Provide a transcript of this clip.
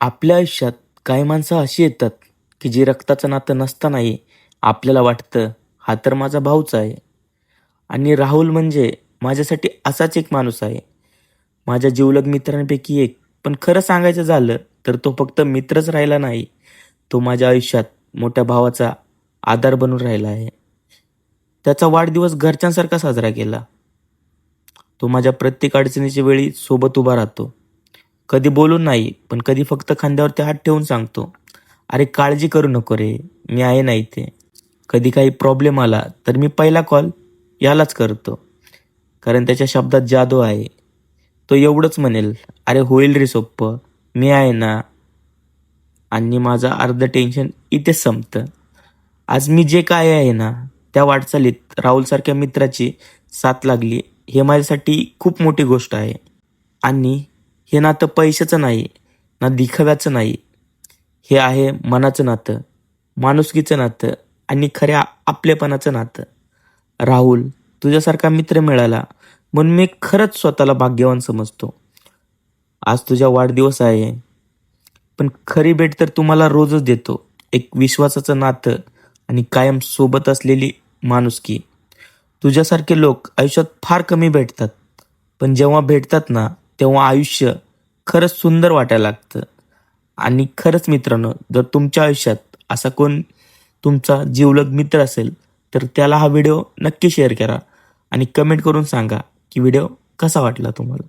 आपल्या आयुष्यात काही माणसं अशी येतात की जी रक्ताचं नातं नसतानाही आपल्याला वाटतं हा तर माझा भाऊच आहे. आणि राहुल म्हणजे माझ्यासाठी असाच एक माणूस आहे, माझ्या जिवलग मित्रांपैकी एक. पण खरं सांगायचं झालं तर तो फक्त मित्रच राहिला नाही, तो माझ्या आयुष्यात मोठ्या भावाचा आधार बनून राहिला आहे. त्याचा वाढदिवस घरच्यांसारखा साजरा केला. तो माझ्या प्रत्येक अडचणीच्या वेळी सोबत उभा राहतो. कधी बोलून नाही, पण कधी फक्त खांद्यावरती हात ठेवून सांगतो, "अरे काळजी करू नको रे, मी आहे ना इथे." कधी काही प्रॉब्लेम आला तर मी पहिला कॉल यालाच करतो, कारण त्याच्या शब्दात जादू आहे. तो एवढंच म्हणेल, "अरे होईल रे सोप्पं, मी आहे ना." आणि माझं अर्ध टेन्शन इथेच संपतं. आज मी जे काय आहे ना, त्या वाटचालीत राहुलसारख्या मित्राची साथ लागली, हे माझ्यासाठी खूप मोठी गोष्ट आहे. आणि हे नातं पैशाचं नाही, ना दिखाव्याचं नाही. हे आहे मनाचं नातं, माणुसकीचं नातं आणि खऱ्या आपलेपणाचं नातं. राहुल, तुझ्यासारखा मित्र मिळाला म्हणून मी खरंच स्वतःला भाग्यवान समजतो. आज तुझा वाढदिवस आहे, पण खरी भेट तर तुम्हाला रोजच देतो. एक विश्वासाचं नातं आणि कायम सोबत असलेली माणुसकी. तुझ्यासारखे लोक आयुष्यात फार कमी भेटतात, पण जेव्हा भेटतात ना, तेव्हा आयुष्य खरंच सुंदर वाटायला लागतं. आणि खरंच मित्रांनो, जर तुमच्या आयुष्यात असा कोण तुमचा जिवलग मित्र असेल, तर त्याला हा व्हिडिओ नक्की शेअर करा आणि कमेंट करून सांगा की व्हिडिओ कसा वाटला तुम्हाला.